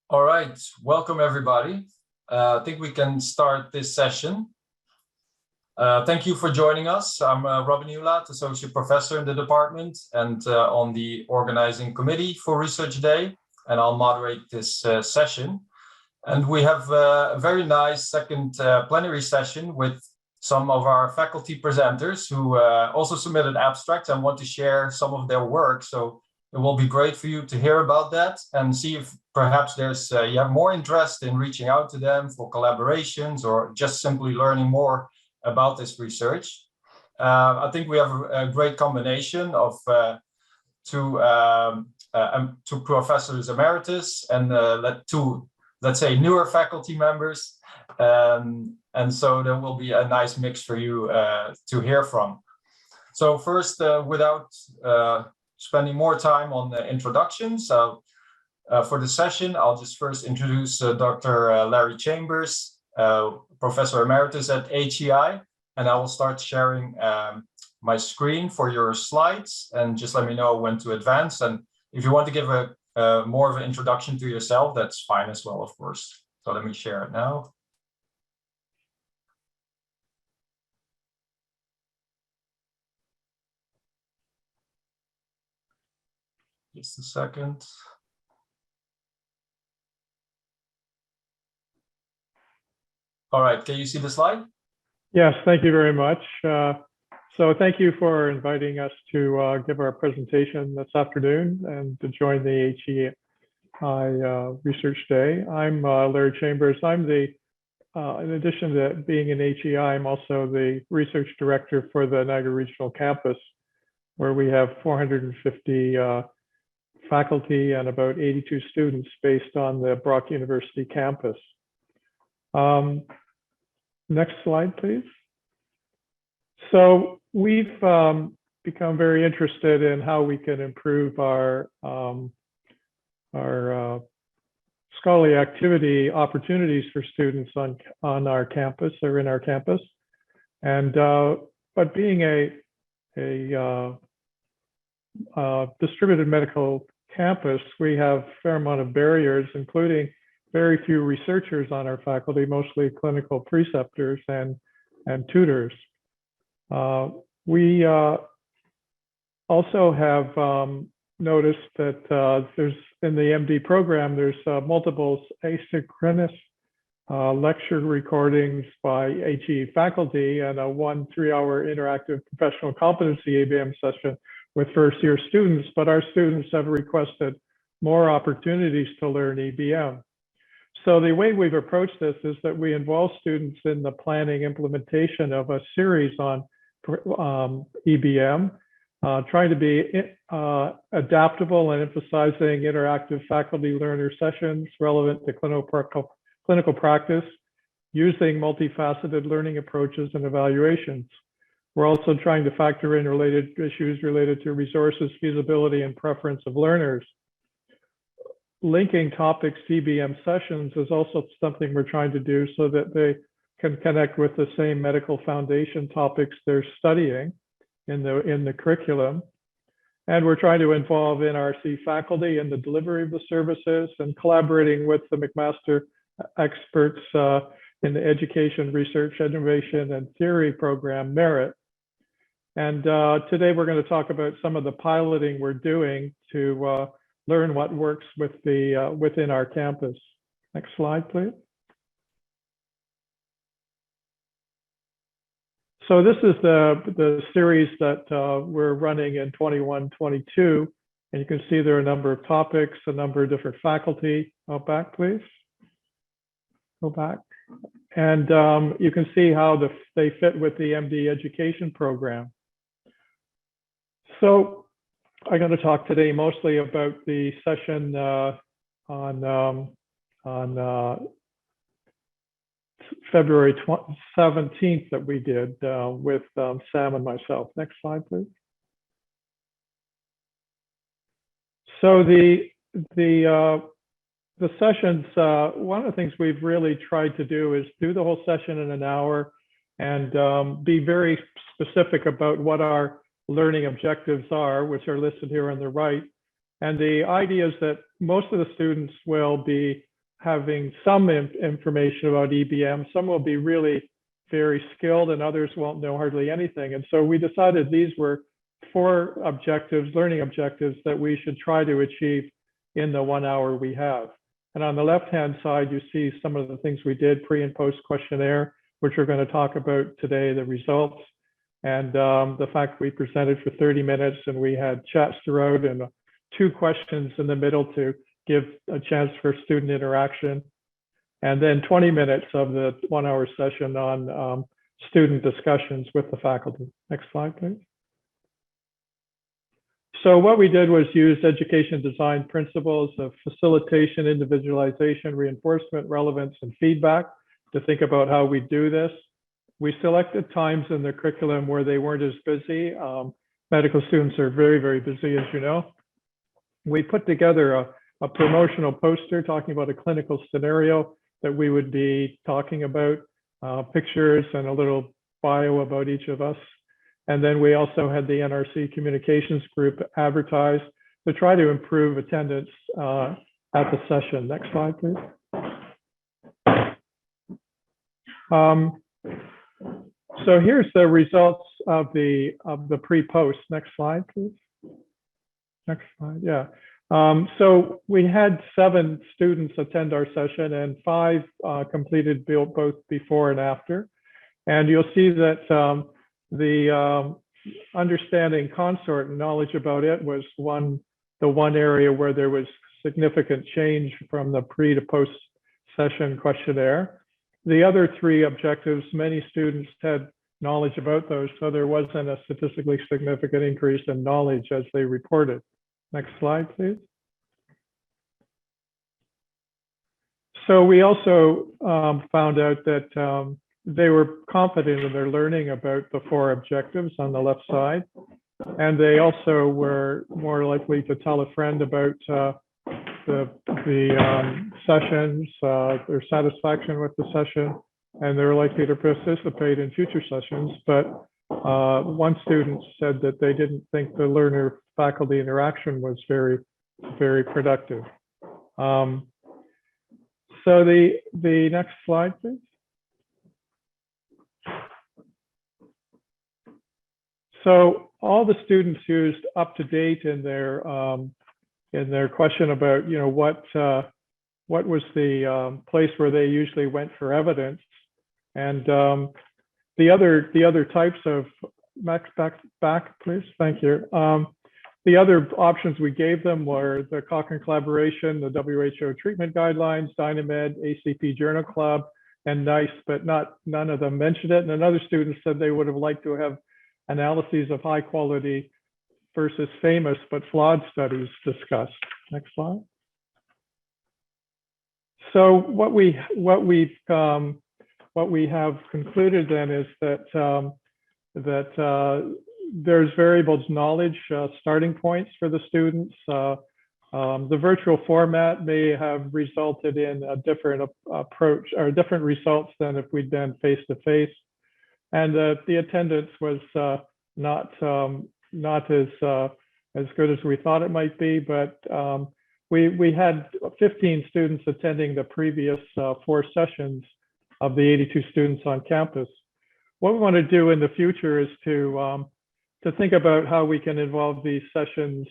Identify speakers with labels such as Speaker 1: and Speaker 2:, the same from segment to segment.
Speaker 1: All right, welcome everybody. I think we can start this session. Thank you for joining us. I'm Robby Nieuwlaat, Associate Professor in the department and on the organizing committee for Research Day, and I'll moderate this session. And we have a very nice second plenary session with some of our faculty presenters who also submitted abstracts and want to share some of their work. So it will be great for you to hear about that and see if perhaps there's you have more interest in reaching out to them for collaborations or just simply learning more about this research. I think we have a great combination of two professors emeritus and two, let's say, newer faculty members. And so there will be a nice mix for you to hear from. So first, without spending more time on the introductions, for the session, I'll just first introduce Dr. Larry Chambers, Professor Emeritus at HEI, and I will start sharing my screen for your slides, and just let me know when to advance. And if you want to give a more of an introduction to yourself, that's fine as well, of course. So let me share it now. Just a second. All right, can you see the slide?
Speaker 2: Yes, thank you very much. So thank you for inviting us to give our presentation this afternoon and to join the HEI Research Day. I'm Larry Chambers. I'm the, in addition to being in HEI, I'm also the research director for the Niagara Regional Campus, where we have 450 faculty and about 82 students based on the Brock University campus. Next slide, please. So we've become very interested in how we can improve our scholarly activity opportunities for students on our campus or in our campus. And but being a distributed medical campus, we have a fair amount of barriers, including very few researchers on our faculty, mostly clinical preceptors and tutors. We also have noticed that there's in the MD program, there's multiple asynchronous lecture recordings by HE faculty and a 1 3-hour interactive professional competency ABM session with first-year students, but our students have requested more opportunities to learn EBM. So the way we've approached this is that we involve students in the planning implementation of a series on EBM, trying to be adaptable and emphasizing interactive faculty learner sessions relevant to clinical practice, using multifaceted learning approaches and evaluations. We're also trying to factor in related issues related to resources, feasibility, and preference of learners. Linking topics to EBM sessions is also something we're trying to do so that they can connect with the same medical foundation topics they're studying in the curriculum. And we're trying to involve NRC faculty in the delivery of the services and collaborating with the McMaster experts in the Education, Research, Innovation, and Theory program, Merit. And today we're going to talk about some of the piloting we're doing to learn what works with within our campus. Next slide, please. So this is the series that we're running in 21-22, and you can see there are a number of topics, a number of different faculty. Go back, please. Go back. And you can see how they fit with the MD education program. So I'm going to talk today mostly about the session on February 17th that we did with Sam and myself. Next slide, please. So the sessions, one of the things we've really tried to do is do the whole session in an hour and be very specific about what our learning objectives are, which are listed here on the right. And the idea is that most of the students will be having some information about EBM. Some will be really very skilled and others won't know hardly anything. And so we decided these were 4 objectives, learning objectives, that we should try to achieve in the 1 hour we have. And on the left-hand side, you see some of the things we did, pre and post questionnaire, which we're going to talk about today, the results, and the fact we presented for 30 minutes and we had chats throughout and 2 questions in the middle to give a chance for student interaction. And then 20 minutes of the 1 hour session on student discussions with the faculty. Next slide, please. So what we did was use education design principles of facilitation, individualization, reinforcement, relevance, and feedback to think about how we do this. We selected times in the curriculum where they weren't as busy. Medical students are very, very busy, as you know. We put together a promotional poster talking about a clinical scenario that we would be talking about, pictures and a little bio about each of us. And then we also had the NRC communications group advertised to try to improve attendance at the session. Next slide, please. So here's the results of the pre-post. Next slide, please. Next slide, yeah. So we had 7 students attend our session and 5 completed both before and after. And you'll see that the understanding consort and knowledge about it was the one area where there was significant change from the pre to post session questionnaire. The other 3 objectives, many students had knowledge about those, so there wasn't a statistically significant increase in knowledge as they reported. Next slide, please. So we also found out that they were confident in their learning about the 4 objectives on the left side. And they also were more likely to tell a friend about the sessions, their satisfaction with the session, and they're likely to participate in future sessions. But one student said that they didn't think the learner-faculty interaction was very, very productive. So the next slide, please. So all the students used up to date in their question about, you know, what was the place where they usually went for evidence, and the other types of back please, thank you. The other options we gave them were the Cochrane Collaboration, the WHO Treatment Guidelines, Dynamed, ACP Journal Club, and NICE, but none of them mentioned it. And another student said they would have liked to have analyses of high quality versus famous but flawed studies discussed. Next slide. So what we have concluded then is that there's variables knowledge starting points for the students. The virtual format may have resulted in a different approach or different results than if we'd been face to face. And the attendance was not as good as we thought it might be, but we had 15 students attending the previous 4 sessions of the 82 students on campus. What we want to do in the future is to think about how we can involve these sessions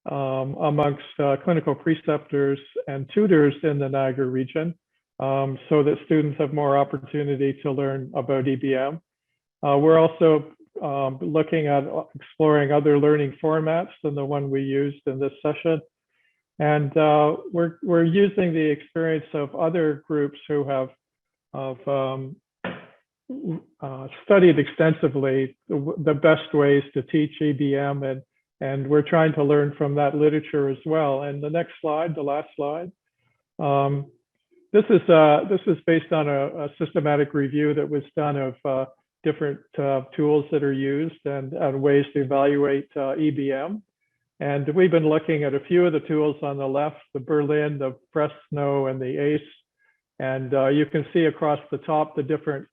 Speaker 2: amongst clinical preceptors and tutors in the Niagara region, so that students have more opportunity to learn about EBM. We're also looking at exploring other learning formats than the one we used in this session. And we're using the experience of other groups who have studied extensively the best ways to teach EBM, and we're trying to learn from that literature as well. And the next slide, the last slide. This is based on a systematic review that was done of different tools that are used and ways to evaluate EBM. And we've been looking at a few of the tools on the left, the Berlin, the Fresno, and the ACE. And you can see across the top the different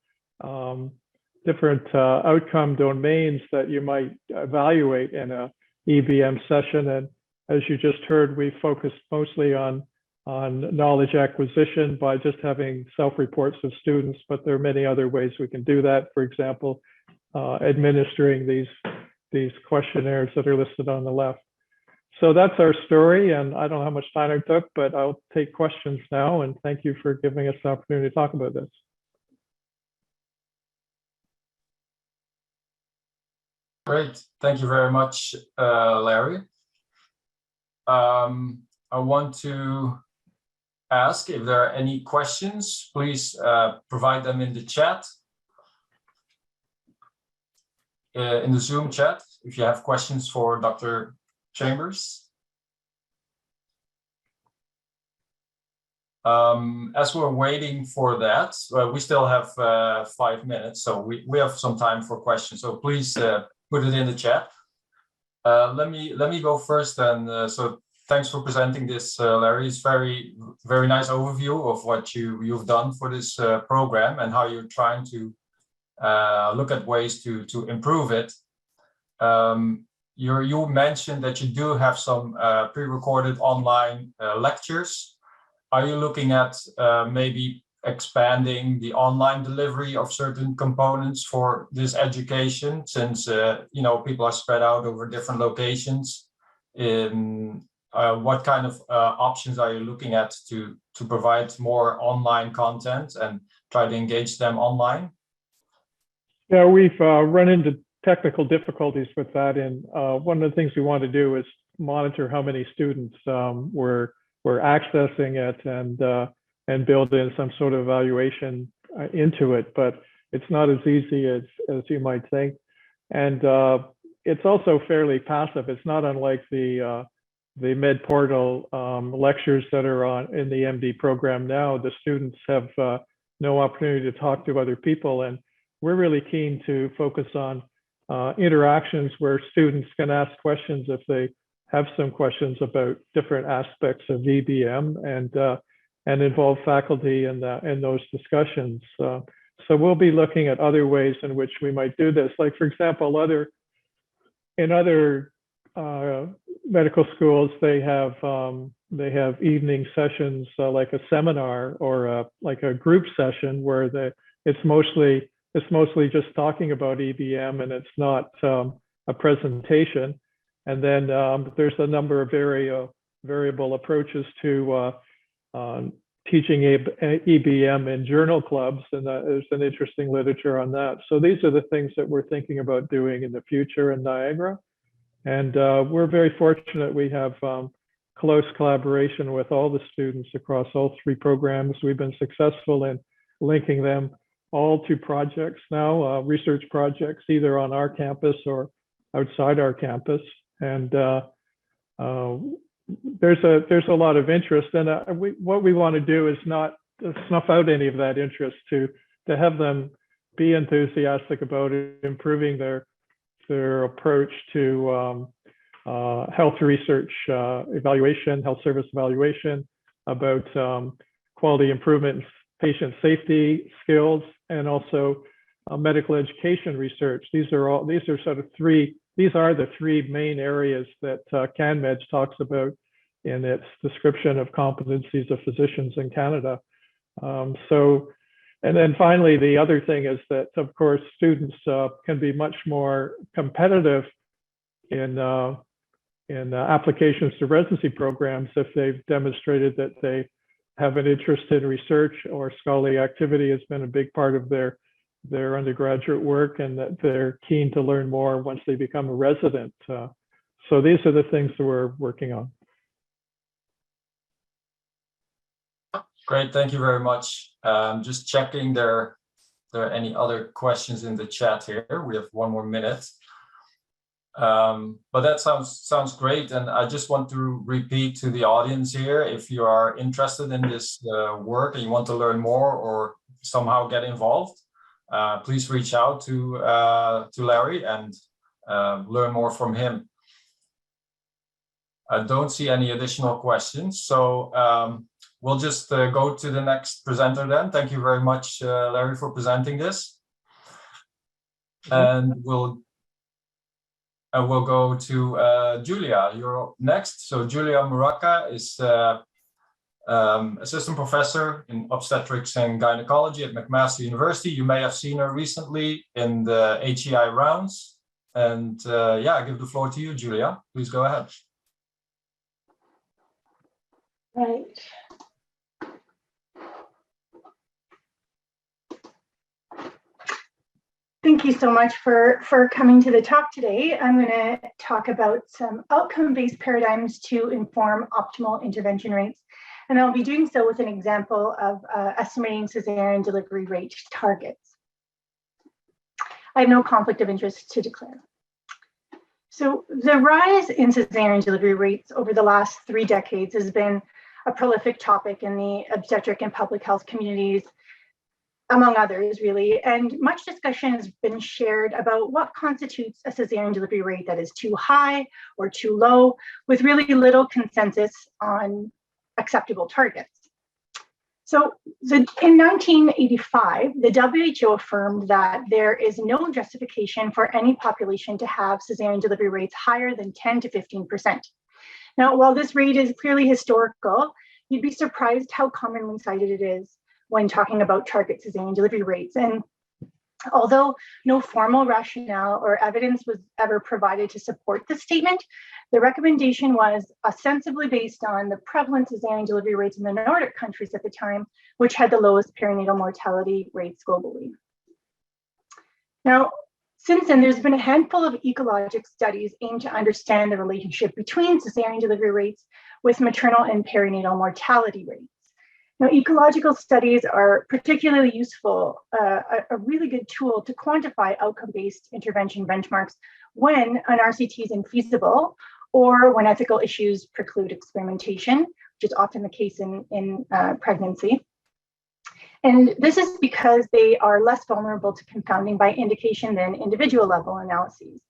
Speaker 2: outcome domains that you might evaluate in a EBM session. And as you just heard, we focused mostly on on knowledge acquisition by just having self-reports of students, but there are many other ways we can do that. For example, administering these questionnaires that are listed on the left. So that's our story, and I don't know how much time I took, but I'll take questions now, and thank you for giving us the opportunity to talk about this.
Speaker 1: Great, thank you very much, Larry. I want to ask if there are any questions. Please provide them in the chat, in the Zoom chat, if you have questions for Dr. Chambers. As we're waiting for that, we still have 5 minutes, so we have some time for questions. So please put it in the chat. Let me go first then. So thanks for presenting this, Larry. It's very nice overview of what you've done for this program and how you're trying to look at ways to improve it. You mentioned that you do have some pre-recorded online lectures. Are you looking at maybe expanding the online delivery of certain components for this education, since you know, people are spread out over different locations? What kind of options are you looking at to provide more online content and try to engage them online?
Speaker 2: Yeah, we've run into technical difficulties with that, and one of the things we want to do is monitor how many students were accessing it and build in some sort of evaluation into it. But it's not as easy as you might think, and it's also fairly passive. It's not unlike the Med Portal lectures that are in the MD program now. The students have no opportunity to talk to other people, and we're really keen to focus on interactions where students can ask questions if they have some questions about different aspects of EBM, and involve faculty in those discussions. So we'll be looking at other ways in which we might do this. Like, for example, in other medical schools, they have evening sessions, like a seminar or like a group session where it's mostly just talking about EBM, and it's not a presentation. And then there's a number of variable approaches to teaching EBM in journal clubs, and there's an interesting literature on that. So these are the things that we're thinking about doing in the future in Niagara. And we're very fortunate we have close collaboration with all the students across all 3 programs. We've been successful in linking them all to projects now, research projects, either on our campus or outside our campus. And there's a lot of interest, and what we want to do is not snuff out any of that interest, to have them be enthusiastic about improving their approach to health research evaluation, health service evaluation, about quality improvement, patient safety skills, and also medical education research. These are the 3 main areas that CanMed talks about in its description of competencies of physicians in Canada. And then finally, the other thing is that, of course, students can be much more competitive in applications to residency programs if they've demonstrated that they have an interest in research, or scholarly activity has been a big part of their undergraduate work, and that they're keen to learn more once they become a resident. So these are the things that we're working on.
Speaker 1: Great, thank you very much. Just checking there are any other questions in the chat here. We have 1 more minute. But that sounds great, and I just want to repeat to the audience here, if you are interested in this work and you want to learn more or somehow get involved, please reach out to Larry and learn more from him. I don't see any additional questions, so we'll just go to the next presenter then. Thank you very much, Larry, for presenting this. And we'll go to Giulia. You're next. So Giulia Muraca is assistant professor in obstetrics and gynecology at McMaster University. You may have seen her recently in the HEI rounds. And yeah, I give the floor to you, Giulia. Please go ahead.
Speaker 3: Right. Thank you so much for coming to the talk today. I'm going to talk about some outcome-based paradigms to inform optimal intervention rates. And I'll be doing so with an example of estimating cesarean delivery rate targets. I have no conflict of interest to declare. So the rise in cesarean delivery rates over the last 3 decades has been a prolific topic in the obstetric and public health communities, among others, really, and much discussion has been shared about what constitutes a cesarean delivery rate that is too high or too low, with really little consensus on acceptable targets. So in 1985, the WHO affirmed that there is no justification for any population to have cesarean delivery rates higher than 10 to 15%. Now, while this rate is clearly historical, you'd be surprised how commonly cited it is when talking about target cesarean delivery rates. And although no formal rationale or evidence was ever provided to support this statement, the recommendation was ostensibly based on the prevalent cesarean delivery rates in the Nordic countries at the time, which had the lowest perinatal mortality rates globally. Now, since then, there's been a handful of ecologic studies aimed to understand the relationship between cesarean delivery rates with maternal and perinatal mortality rates. Now, ecological studies are particularly useful, a really good tool to quantify outcome-based intervention benchmarks when an RCT is infeasible or when ethical issues preclude experimentation, which is often the case in pregnancy. And this is because they are less vulnerable to confounding by indication than individual level analyses.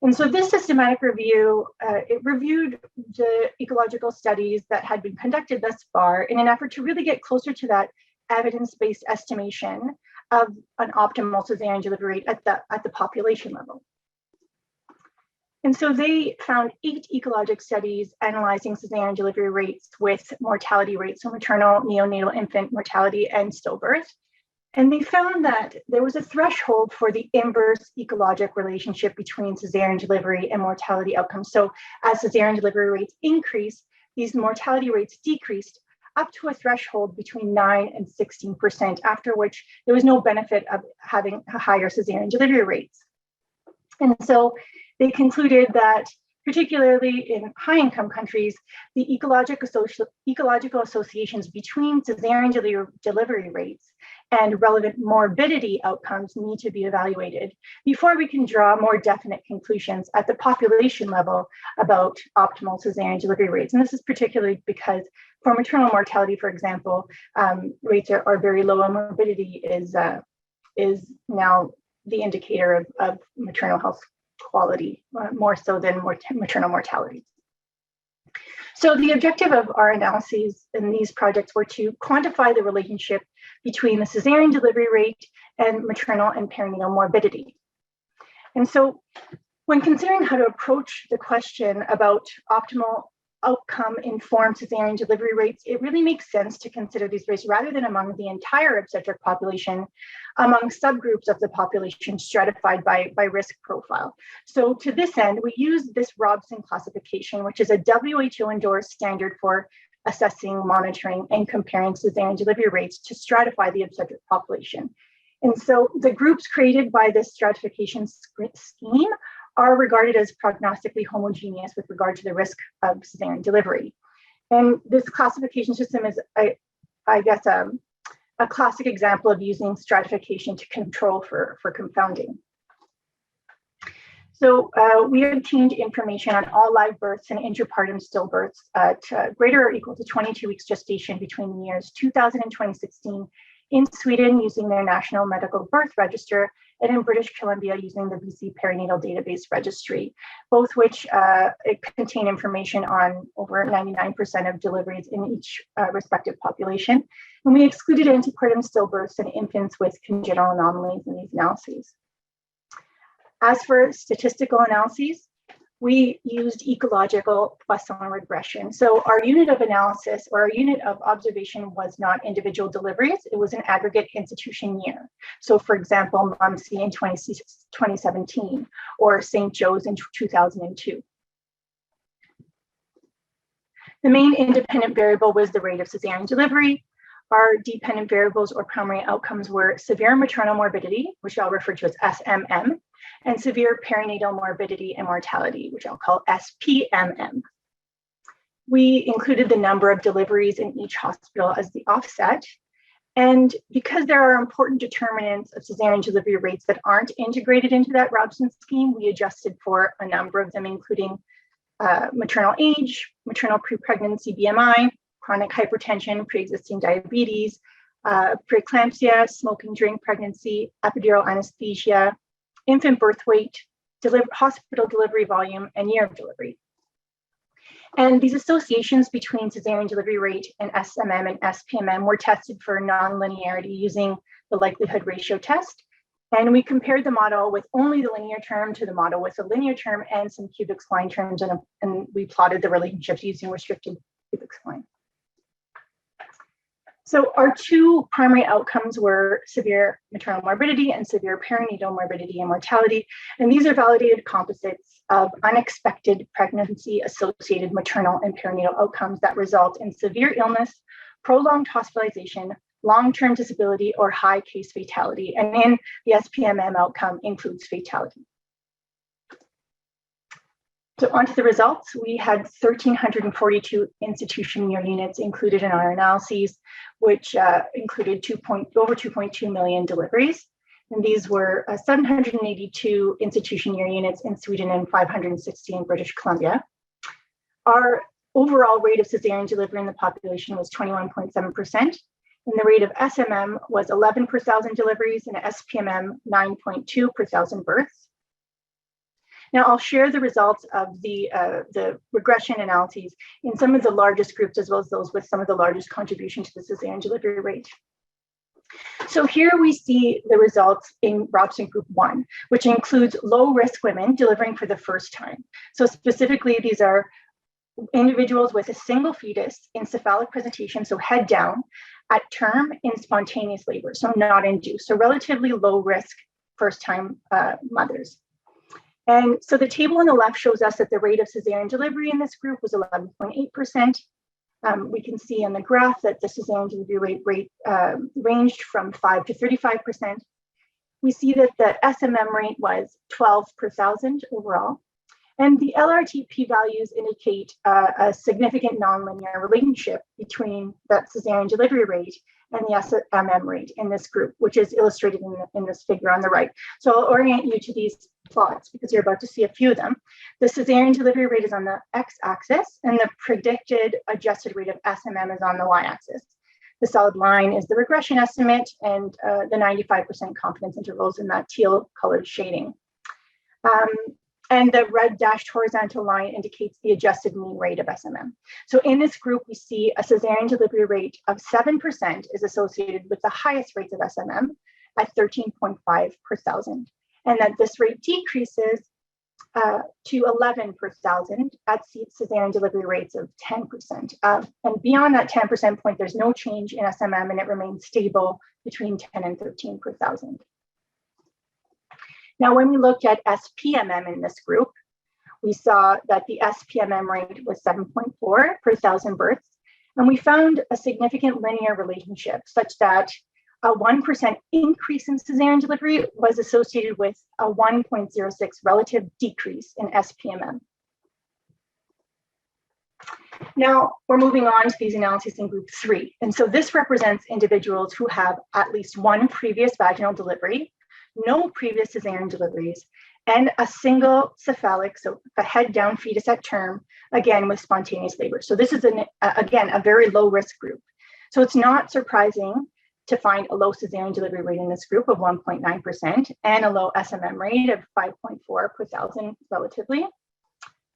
Speaker 3: And so this systematic review, it reviewed the ecological studies that had been conducted thus far in an effort to really get closer to that evidence-based estimation of an optimal cesarean delivery rate at the population level. And so they found 8 ecologic studies analyzing cesarean delivery rates with mortality rates, so maternal, neonatal, infant mortality, and stillbirth. And they found that there was a threshold for the inverse ecologic relationship between cesarean delivery and mortality outcomes. So as cesarean delivery rates increased, these mortality rates decreased up to a threshold between 9 and 16%, after which there was no benefit of having higher cesarean delivery rates. And so they concluded that, particularly in high-income countries, the ecological associations between cesarean delivery rates and relevant morbidity outcomes need to be evaluated before we can draw more definite conclusions at the population level about optimal cesarean delivery rates. And this is particularly because for maternal mortality, for example, rates are very low, and morbidity is now the indicator of maternal health quality, more so than maternal mortality. So the objective of our analyses in these projects were to quantify the relationship between the cesarean delivery rate and maternal and perinatal morbidity. And so when considering how to approach the question about optimal outcome-informed cesarean delivery rates, it really makes sense to consider these rates rather than among the entire obstetric population, among subgroups of the population stratified by risk profile. So to this end, we use this Robson classification, which is a WHO-endorsed standard for assessing, monitoring, and comparing cesarean delivery rates to stratify the obstetric population. And so the groups created by this stratification scheme are regarded as prognostically homogeneous with regard to the risk of cesarean delivery. And this classification system is, I guess, a classic example of using stratification to control for confounding. So we obtained information on all live births and intrapartum stillbirths at greater or equal to 22 weeks gestation between the years 2000 and 2016 in Sweden using their National Medical Birth Register, and in British Columbia using the BC Perinatal Database Registry, both which contain information on over 99% of deliveries in each respective population. And we excluded antepartum stillbirths and infants with congenital anomalies in these analyses. As for statistical analyses, we used ecological Poisson regression. So our unit of analysis or our unit of observation was not individual deliveries, it was an aggregate institution year. So for example, Mumsy in 2017 or St. Joe's in 2002. The main independent variable was the rate of cesarean delivery. Our dependent variables or primary outcomes were severe maternal morbidity, which I'll refer to as SMM, and severe perinatal morbidity and mortality, which I'll call SPMM. We included the number of deliveries in each hospital as the offset. And because there are important determinants of cesarean delivery rates that aren't integrated into that Robson scheme, we adjusted for a number of them, including maternal age, maternal pre-pregnancy BMI, chronic hypertension, pre-existing diabetes, preeclampsia, smoking during pregnancy, epidural anesthesia, infant birth weight, hospital delivery volume, and year of delivery. And these associations between cesarean delivery rate and SMM and SPMM were tested for nonlinearity using the likelihood ratio test. And we compared the model with only the linear term to the model with a linear term and some cubic spline terms, and we plotted the relationships using restricted cubic spline. So our two primary outcomes were severe maternal morbidity and severe perinatal morbidity and mortality. And these are validated composites of unexpected pregnancy-associated maternal and perinatal outcomes that result in severe illness, prolonged hospitalization, long-term disability, or high case fatality. And in the SPMM outcome includes fatality. So onto the results, we had 1,342 institution year units included in our analyses, which included over 2.2 million deliveries. And these were 782 institution year units in Sweden and 560 in British Columbia. Our overall rate of cesarean delivery in the population was 21.7%. And the rate of SMM was 11 per thousand deliveries and SPMM 9.2 per thousand births. Now I'll share the results of the regression analyses in some of the largest groups as well as those with some of the largest contribution to the cesarean delivery rate. So here we see the results in Robson Group 1, which includes low-risk women delivering for the first time. So specifically, these are individuals with a single fetus in cephalic presentation, so head down, at term in spontaneous labor, so not induced, so relatively low-risk first-time mothers. And so the table on the left shows us that the rate of cesarean delivery in this group was 11.8%. We can see on the graph that the cesarean delivery rate ranged from 5 to 35%. We see that the SMM rate was 12 per thousand overall. And the LRT p-values indicate a significant nonlinear relationship between that cesarean delivery rate and the SMM rate in this group, which is illustrated in this figure on the right. So I'll orient you to these plots because you're about to see a few of them. The cesarean delivery rate is on the x-axis and the predicted adjusted rate of SMM is on the y-axis. The solid line is the regression estimate and the 95% confidence intervals in that teal colored shading. And the red dashed horizontal line indicates the adjusted mean rate of SMM. So in this group, we see a cesarean delivery rate of 7% is associated with the highest rates of SMM at 13.5 per thousand. And that this rate decreases to 11 per thousand at cesarean delivery rates of 10%. And beyond that 10% point, there's no change in SMM and it remains stable between 10 and 13 per thousand. Now, when we looked at SPMM in this group, we saw that the SPMM rate was 7.4 per thousand births, and we found a significant linear relationship such that a 1% increase in cesarean delivery was associated with a 1.06 relative decrease in SPMM. Now, we're moving on to these analyses in group 3. And so this represents individuals who have at least one previous vaginal delivery, no previous cesarean deliveries, and a single cephalic, so a head down fetus at term, again with spontaneous labor. So this is, again, a very low risk group. So it's not surprising to find a low cesarean delivery rate in this group of 1.9% and a low SMM rate of 5.4 per thousand relatively.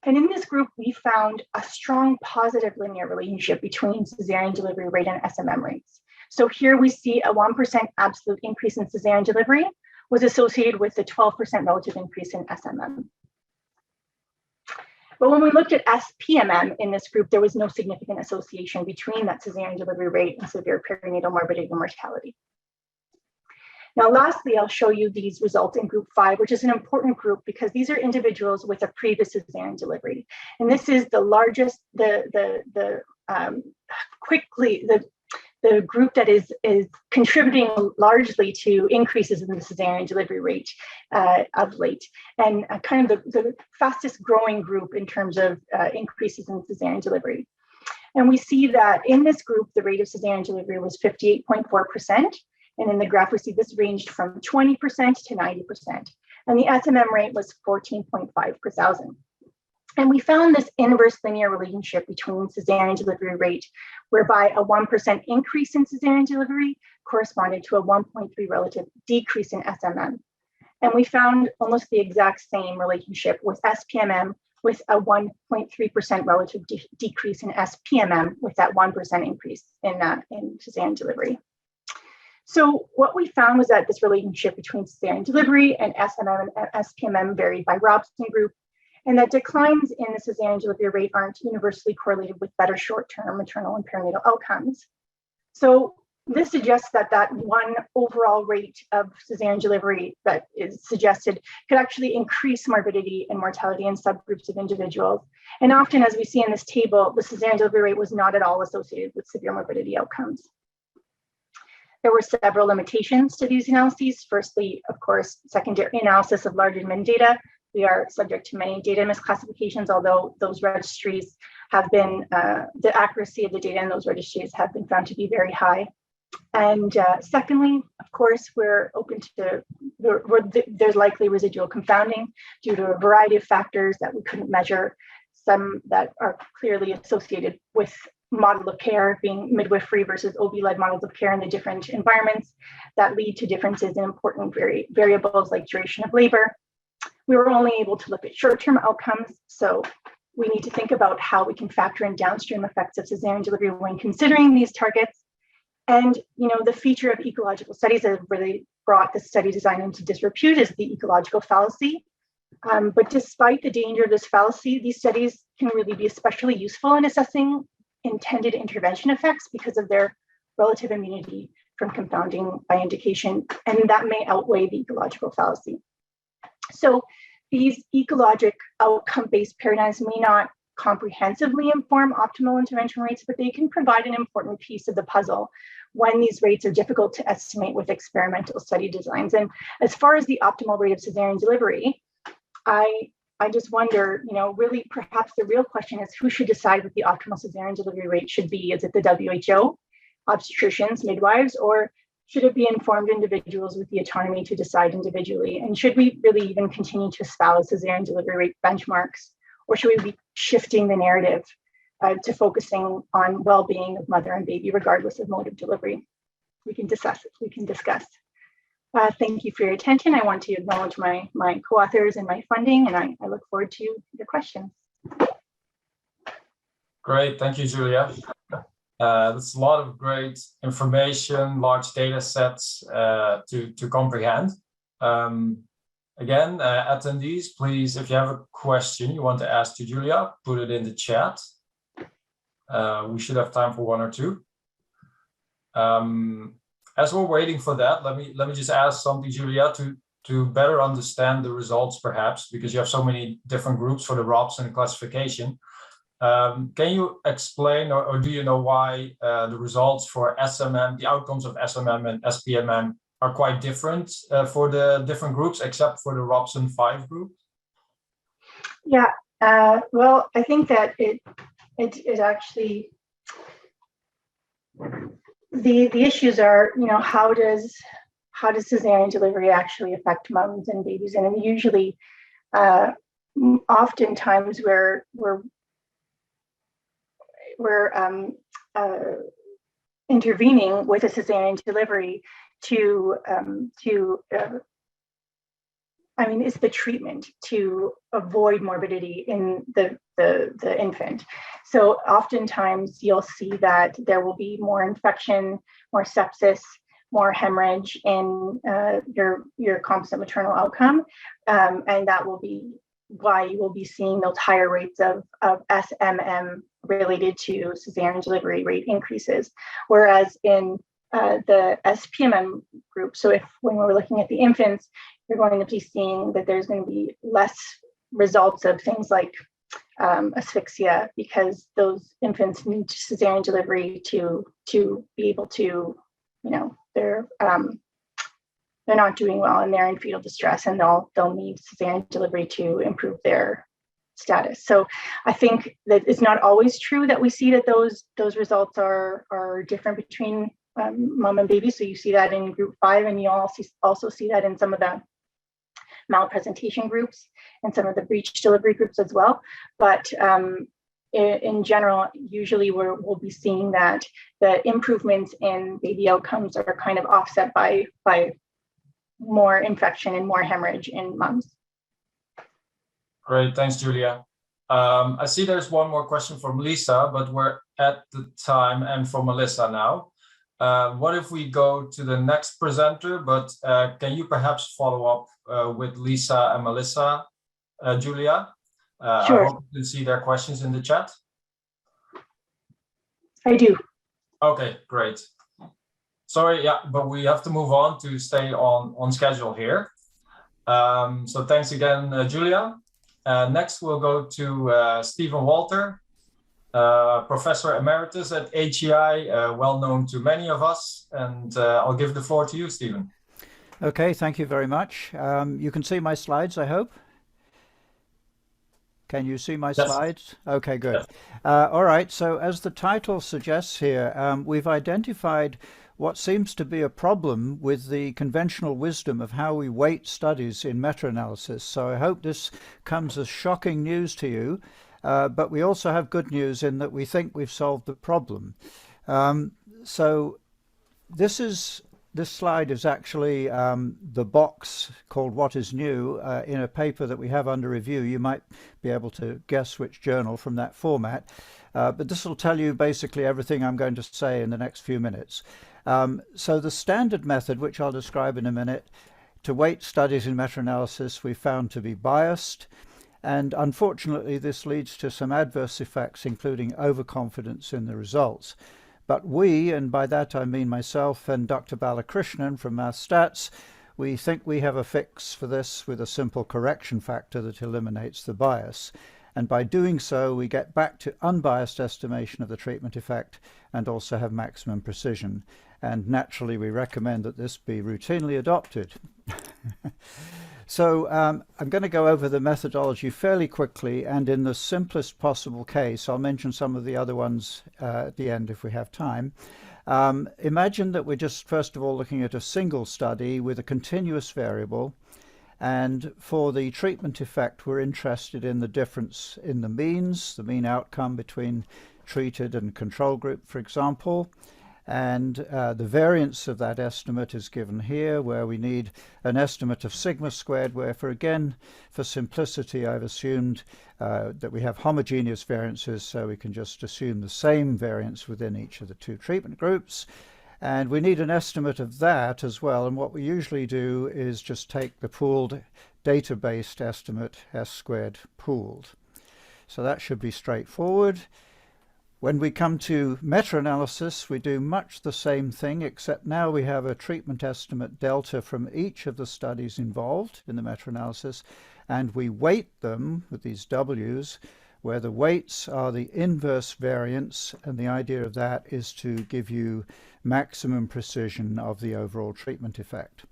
Speaker 3: And in this group, we found a strong positive linear relationship between cesarean delivery rate and SMM rates. So here we see a 1% absolute increase in cesarean delivery was associated with the 12% relative increase in SMM. But when we looked at SPMM in this group, there was no significant association between that cesarean delivery rate and severe perinatal morbidity and mortality. Now, lastly, I'll show you these results in group 5, which is an important group because these are individuals with a previous cesarean delivery. And this is the largest, the group that is contributing largely to increases in the cesarean delivery rate of late, and kind of the fastest growing group in terms of increases in cesarean delivery. And we see that in this group, the rate of cesarean delivery was 58.4%. And in the graph, we see this ranged from 20% to 90%. And the SMM rate was 14.5 per thousand. And we found this inverse linear relationship between cesarean delivery rate, whereby a 1% increase in cesarean delivery corresponded to a 1.3 relative decrease in SMM. And we found almost the exact same relationship with SPMM, with a 1.3% relative decrease in SPMM, with that 1% increase in cesarean delivery. So what we found was that this relationship between cesarean delivery and SMM and SPMM varied by Robson group, and that declines in the cesarean delivery rate aren't universally correlated with better short-term maternal and perinatal outcomes. So this suggests that that one overall rate of cesarean delivery that is suggested could actually increase morbidity and mortality in subgroups of individuals. And often, as we see in this table, the cesarean delivery rate was not at all associated with severe morbidity outcomes. There were several limitations to these analyses. Firstly, of course, secondary analysis of large admin data. We are subject to many data misclassifications, although those registries have been, the accuracy of the data in those registries have been found to be very high. And secondly, of course, we're open to, there's likely residual confounding due to a variety of factors that we couldn't measure, some that are clearly associated with model of care being midwifery versus OB-led models of care in the different environments that lead to differences in important variables like duration of labor. We were only able to look at short-term outcomes, so we need to think about how we can factor in downstream effects of cesarean delivery when considering these targets. And the feature of ecological studies that have really brought the study design into disrepute is the ecological fallacy. But despite the danger of this fallacy, these studies can really be especially useful in assessing intended intervention effects because of their relative immunity from confounding by indication, and that may outweigh the ecological fallacy. So these ecologic outcome-based paradigms may not comprehensively inform optimal intervention rates, but they can provide an important piece of the puzzle when these rates are difficult to estimate with experimental study designs. And as far as the optimal rate of cesarean delivery, I just wonder, really perhaps the real question is who should decide what the optimal cesarean delivery rate should be? Is it the WHO, obstetricians, midwives, or should it be informed individuals with the autonomy to decide individually? And should we really even continue to espouse cesarean delivery rate benchmarks, or should we be shifting the narrative to focusing on well-being of mother and baby, regardless of mode of delivery? We can discuss. Thank you for your attention. I want to acknowledge my co-authors and my funding, and I look forward to your questions.
Speaker 1: Great, thank you, Giulia. That's a lot of great information, large data sets to comprehend. Again, attendees, please, if you have a question you want to ask to Giulia, put it in the chat. We should have time for one or two. As we're waiting for that, let me just ask something, Giulia, to better understand the results, perhaps, because you have so many different groups for the Robson classification. Can you explain, or do you know why the results for SMM, the outcomes of SMM and SPMM are quite different for the different groups, except for the Robson 5 group?
Speaker 3: Yeah, well, I think that it actually, the issues are, how does cesarean delivery actually affect moms and babies? And usually, oftentimes we're intervening with a cesarean delivery it's the treatment to avoid morbidity in the infant. So oftentimes you'll see that there will be more infection, more sepsis, more hemorrhage in your composite maternal outcome, and that will be why you will be seeing those higher rates of SMM related to cesarean delivery rate increases. Whereas in the SPMM group, so when we're looking at the infants, you're going to be seeing that there's going to be less results of things like asphyxia, because those infants need cesarean delivery to be able to, they're not doing well and they're in fetal distress, and they'll need cesarean delivery to improve their status. So I think that it's not always true that we see that those results are different between mom and baby. So you see that in group 5, and you also see that in some of the malpresentation groups and some of the breech delivery groups as well. But in general, usually we'll be seeing that the improvements in baby outcomes are kind of offset by more infection and more hemorrhage in moms.
Speaker 1: Great, thanks, Giulia. I see there's one more question from Lisa, but we're at the time, and from Melissa now. What if we go to the next presenter, but can you perhaps follow up with Lisa and Melissa, Giulia?
Speaker 3: Sure.
Speaker 1: I hope you can see their questions in the chat.
Speaker 3: I do.
Speaker 1: Okay, great. Sorry, yeah, but we have to move on to stay on schedule here. So thanks again, Giulia. Next, we'll go to Stephen Walter, Professor Emeritus at HEI, well known to many of us. And I'll give the floor to you, Stephen.
Speaker 4: Okay, thank you very much. You can see my slides, I hope. Can you see my slides? Okay, good.
Speaker 1: Yes.
Speaker 4: All right, so as the title suggests here, we've identified what seems to be a problem with the conventional wisdom of how we weight studies in meta-analysis. So I hope this comes as shocking news to you, but we also have good news in that we think we've solved the problem. So this slide is actually the box called What is New in a paper that we have under review. You might be able to guess which journal from that format, but this will tell you basically everything I'm going to say in the next few minutes. So the standard method, which I'll describe in a minute, to weight studies in meta-analysis we found to be biased, and unfortunately this leads to some adverse effects, including overconfidence in the results. But we, and by that I mean myself and Dr. Balakrishnan from MathStats, we think we have a fix for this with a simple correction factor that eliminates the bias. And by doing so, we get back to unbiased estimation of the treatment effect and also have maximum precision. And naturally, we recommend that this be routinely adopted. So I'm going to go over the methodology fairly quickly, and in the simplest possible case, I'll mention some of the other ones at the end if we have time. Imagine that we're just first of all looking at a single study with a continuous variable, and for the treatment effect we're interested in the difference in the means, the mean outcome between treated and control group, for example. And the variance of that estimate is given here, where we need an estimate of sigma squared, where for simplicity I've assumed that we have homogeneous variances, so we can just assume the same variance within each of the two treatment groups. And we need an estimate of that as well, and what we usually do is just take the pooled data-based estimate, S squared pooled. So that should be straightforward. When we come to meta-analysis, we do much the same thing, except now we have a treatment estimate delta from each of the studies involved in the meta-analysis, and we weight them with these W's, where the weights are the inverse variance, and the idea of that is to give you maximum precision of the overall treatment effect.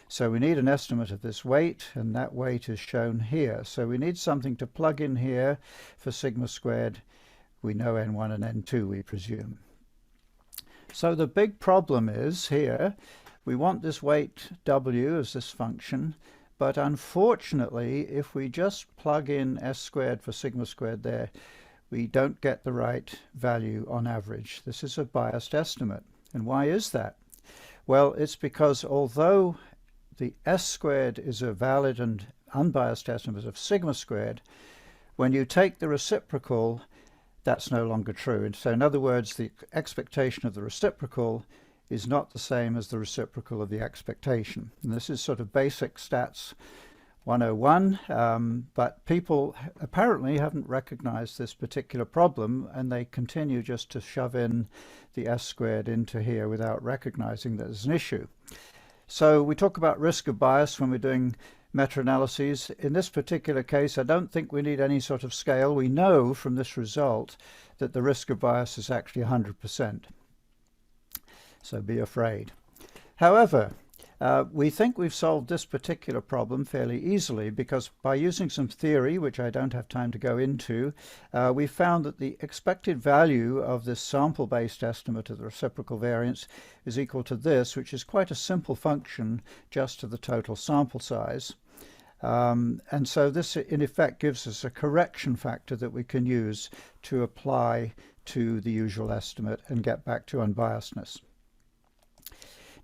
Speaker 4: So we need an estimate of this weight, and that weight is shown here. So we need something to plug in here for sigma squared. We know N1 and N2, we presume. So the big problem is here, we want this weight W as this function, but unfortunately, if we just plug in S squared for sigma squared there, we don't get the right value on average. This is a biased estimate. And why is that? Well, it's because although the S squared is a valid and unbiased estimate of sigma squared, when you take the reciprocal, that's no longer true. And so in other words, the expectation of the reciprocal is not the same as the reciprocal of the expectation. And this is sort of basic stats 101, but people apparently haven't recognized this particular problem, and they continue just to shove in the S squared into here without recognizing that there's an issue. So we talk about risk of bias when we're doing meta-analyses. In this particular case, I don't think we need any sort of scale. We know from this result that the risk of bias is actually 100%. So be afraid. However, we think we've solved this particular problem fairly easily, because by using some theory, which I don't have time to go into, we found that the expected value of this sample-based estimate of the reciprocal variance is equal to this, which is quite a simple function just to the total sample size. And so this in effect gives us a correction factor that we can use to apply to the usual estimate and get back to unbiasedness.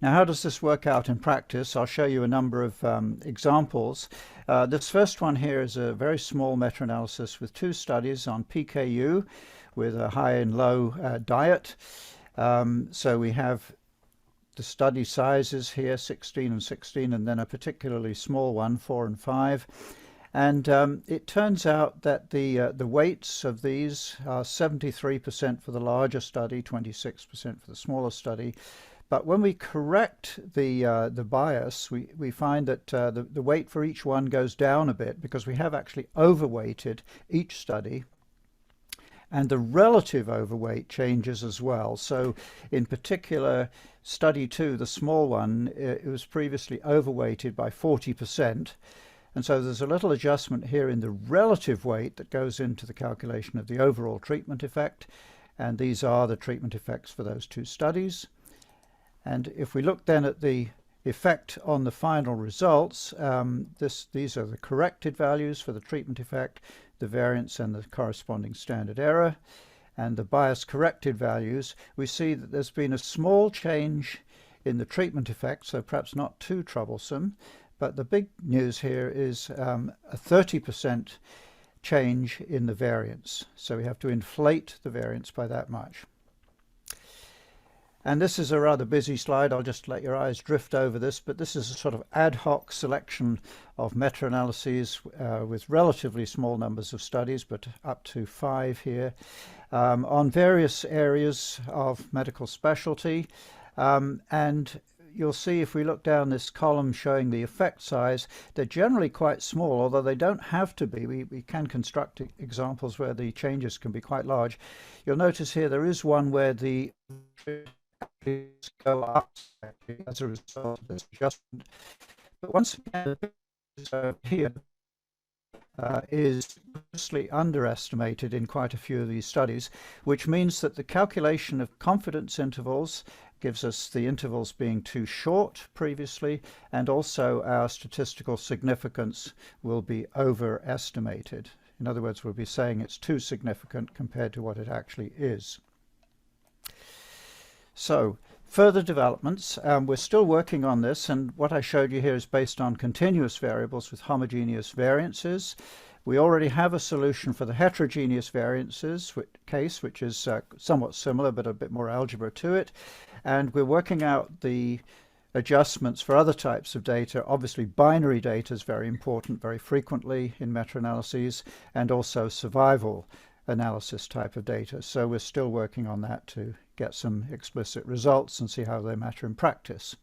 Speaker 4: Now, how does this work out in practice? I'll show you a number of examples. This first one here is a very small meta-analysis with 2 studies on PKU with a high and low diet. So we have the study sizes here, 16 and 16, and then a particularly small one, 4 and 5. And it turns out that the weights of these are 73% for the larger study, 26% for the smaller study. But when we correct the bias, we find that the weight for each one goes down a bit, because we have actually overweighted each study, and the relative overweight changes as well. So in particular, study 2, the small one, it was previously overweighted by 40%. And so there's a little adjustment here in the relative weight that goes into the calculation of the overall treatment effect. And these are the treatment effects for those 2 studies. And if we look then at the effect on the final results, these are the corrected values for the treatment effect, the variance and the corresponding standard error. And the bias corrected values, we see that there's been a small change in the treatment effect, so perhaps not too troublesome. But the big news here is a 30% change in the variance. So we have to inflate the variance by that much. And this is a rather busy slide. I'll just let your eyes drift over this, but this is a sort of ad hoc selection of meta-analyses with relatively small numbers of studies, but up to 5 here, on various areas of medical specialty. And you'll see if we look down this column showing the effect size, they're generally quite small, although they don't have to be. We can construct examples where the changes can be quite large. You'll notice here there is one where the go up as a result of this adjustment. But once again, here is grossly underestimated in quite a few of these studies, which means that the calculation of confidence intervals gives us the intervals being too short previously, and also our statistical significance will be overestimated. In other words, we'll be saying it's too significant compared to what it actually is. So further developments, we're still working on this, and what I showed you here is based on continuous variables with homogeneous variances. We already have a solution for the heterogeneous variances case, which is somewhat similar but a bit more algebra to it, and we're working out the adjustments for other types of data. Obviously binary data is very important very frequently in meta-analyses, and also survival analysis type of data. So we're still working on that to get some explicit results and see how they matter in practice.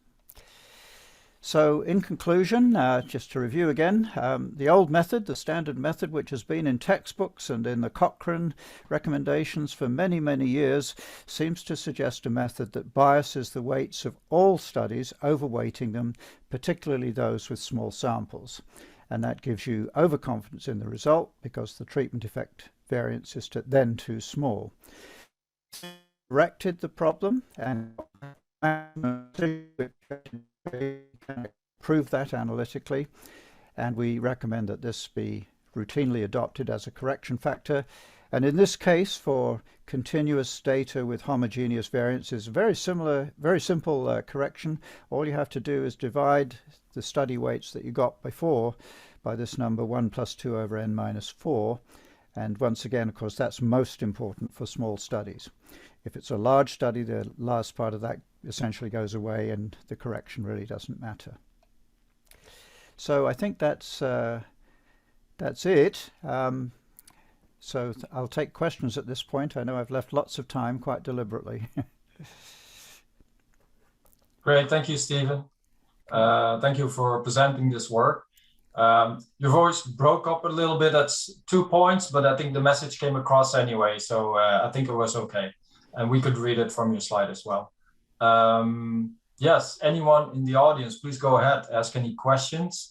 Speaker 4: So in conclusion, just to review again, the old method, the standard method, which has been in textbooks and in the Cochrane recommendations for many, many years, seems to suggest a method that biases the weights of all studies, overweighting them, particularly those with small samples. And that gives you overconfidence in the result because the treatment effect variance is then too small. Corrected the problem and prove that analytically, and we recommend that this be routinely adopted as a correction factor. And in this case, for continuous data with homogeneous variances, very simple correction. All you have to do is divide the study weights that you got before by this number 1 + 2 / n - 4. And once again, of course, that's most important for small studies. If it's a large study, the last part of that essentially goes away and the correction really doesn't matter. So I think that's it. So I'll take questions at this point. I know I've left lots of time quite deliberately.
Speaker 1: Great, thank you, Stephen. Thank you for presenting this work. Your voice broke up a little bit at 2 points, but I think the message came across anyway, so I think it was okay. And we could read it from your slide as well. Yes, anyone in the audience, please go ahead, ask any questions.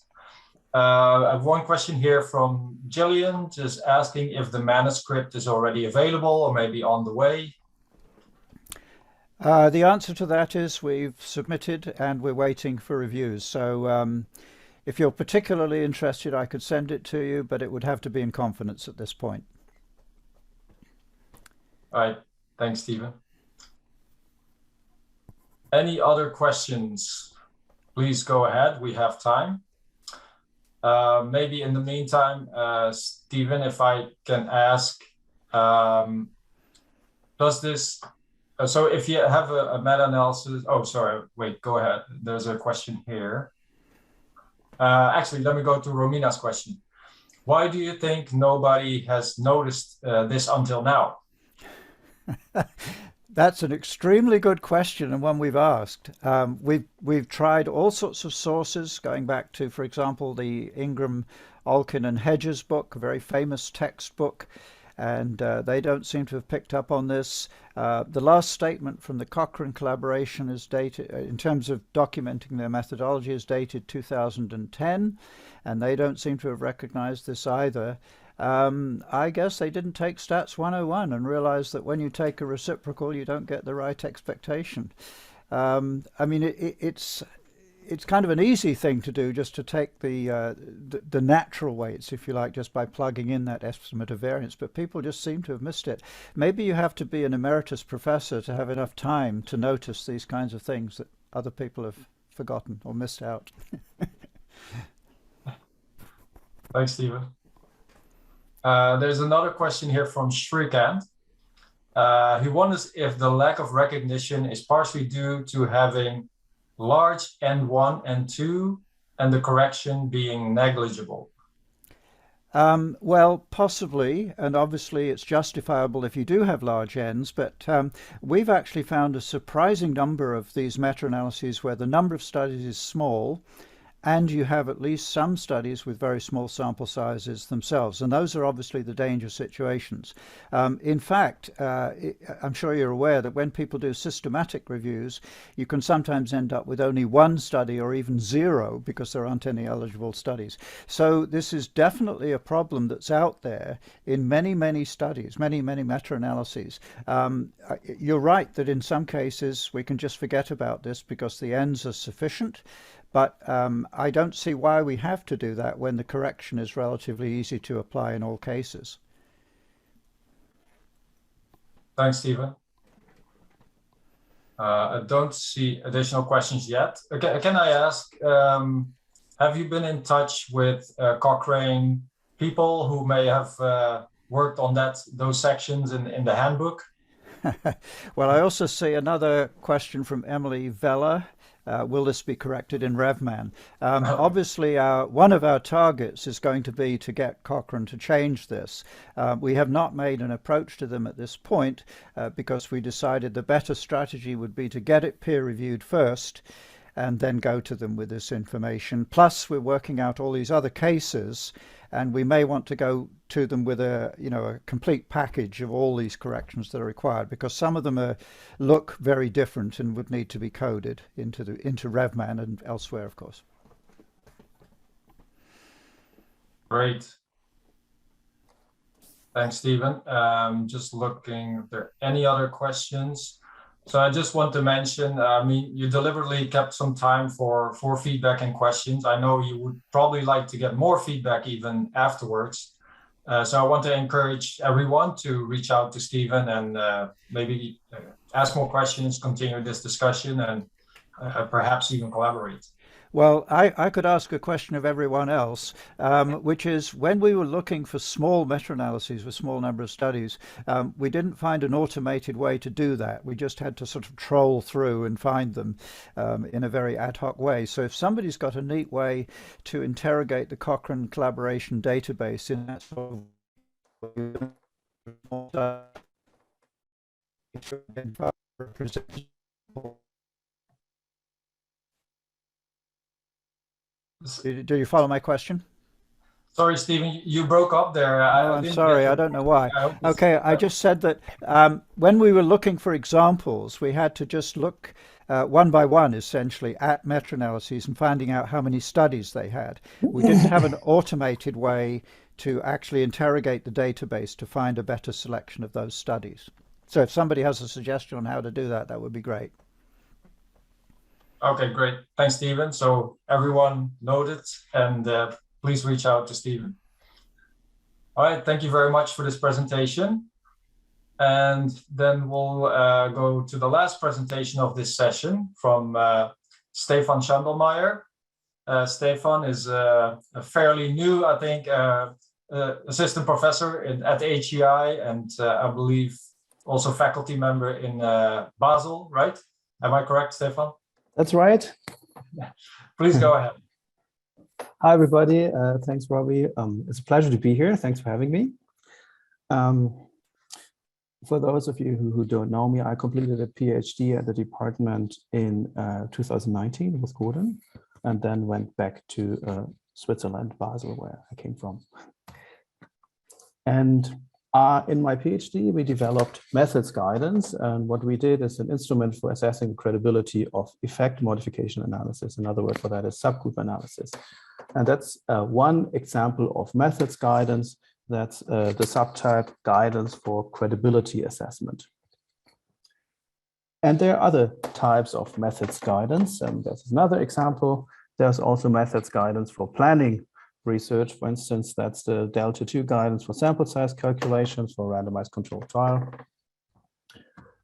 Speaker 1: I have one question here from Gillian, just asking if the manuscript is already available or maybe on the way.
Speaker 4: The answer to that is we've submitted and we're waiting for reviews. So if you're particularly interested, I could send it to you, but it would have to be in confidence at this point.
Speaker 1: All right, thanks, Stephen. Any other questions? Please go ahead, we have time. Maybe in the meantime, Stephen, if I can ask, does this, so if you have a meta-analysis, oh, sorry, wait, go ahead. There's a question here. Actually, let me go to Romina's question. Why do you think nobody has noticed this until now?
Speaker 4: That's an extremely good question and one we've asked. We've tried all sorts of sources, going back to, for example, the Ingram, Olkin and Hedges book, a very famous textbook, and they don't seem to have picked up on this. The last statement from the Cochrane collaboration is dated, in terms of documenting their methodology, is dated 2010, and they don't seem to have recognized this either. I guess they didn't take Stats 101 and realize that when you take a reciprocal, you don't get the right expectation. I mean, it's kind of an easy thing to do, just to take the natural weights, if you like, just by plugging in that estimate of variance. But people just seem to have missed it. Maybe you have to be an emeritus professor to have enough time to notice these kinds of things that other people have forgotten or missed out.
Speaker 1: Thanks, Stephen. There's another question here from Shrikant. He wonders if the lack of recognition is partially due to having large N1 and 2 and the correction being negligible.
Speaker 4: Well, possibly, and obviously it's justifiable if you do have large N's, but we've actually found a surprising number of these meta-analyses where the number of studies is small, and you have at least some studies with very small sample sizes themselves. And those are obviously the danger situations. In fact, I'm sure you're aware that when people do systematic reviews, you can sometimes end up with only one study or even zero because there aren't any eligible studies. So this is definitely a problem that's out there in many, many studies, many, many meta-analyses. You're right that in some cases we can just forget about this because the N's are sufficient. But I don't see why we have to do that when the correction is relatively easy to apply in all cases.
Speaker 1: Thanks, Stephen. I don't see additional questions yet. Okay, can I ask, have you been in touch with Cochrane people who may have worked on those sections in the handbook?
Speaker 4: Well, I also see another question from Emily Vella. Will this be corrected in RevMan? Obviously, one of our targets is going to be to get Cochrane to change this. We have not made an approach to them at this point because we decided the better strategy would be to get it peer-reviewed first and then go to them with this information. Plus, we're working out all these other cases, and we may want to go to them with a complete package of all these corrections that are required, because some of them look very different and would need to be coded into RevMan and elsewhere, of course.
Speaker 1: Great. Thanks, Stephen. Just looking if there are any other questions. So I just want to mention, I mean, you deliberately kept some time for feedback and questions. I know you would probably like to get more feedback even afterwards. So I want to encourage everyone to reach out to Stephen and maybe ask more questions, continue this discussion, and perhaps even collaborate.
Speaker 4: Well, I could ask a question of everyone else, which is when we were looking for small meta-analyses with small number of studies, we didn't find an automated way to do that. We just had to sort of troll through and find them in a very ad hoc way. So if somebody's got a neat way to interrogate the Cochrane collaboration database in that sort of Do you follow my question?
Speaker 1: Sorry, Stephen, you broke up there.
Speaker 4: I'm sorry, I don't know why. Okay, I just said that when we were looking for examples, we had to just look one by one, essentially, at meta-analyses and finding out how many studies they had. We didn't have an automated way to actually interrogate the database to find a better selection of those studies. So if somebody has a suggestion on how to do that, that would be great.
Speaker 1: Okay, great. Thanks, Stephen. So everyone noted, and please reach out to Stephen. All right, thank you very much for this presentation. And then we'll go to the last presentation of this session from Stefan Schandelmaier. Stefan is a fairly new, I think, assistant professor at the HEI, and I believe also faculty member in Basel, right? Am I correct, Stefan?
Speaker 5: That's right.
Speaker 1: Please go ahead.
Speaker 5: Hi, everybody. Thanks, Robby. It's a pleasure to be here. Thanks for having me. For those of you who don't know me, I completed a PhD at the department in 2019 with Gordon, and then went back to Switzerland, Basel, where I came from. And in my PhD, we developed methods guidance. And what we did is an instrument for assessing the credibility of effect modification analysis. Another word for that is subgroup analysis. And that's one example of methods guidance. That's the subtype guidance for credibility assessment. And there are other types of methods guidance. And that's another example. There's also methods guidance for planning research. For instance, that's the Delta 2 guidance for sample size calculations for randomized controlled trial.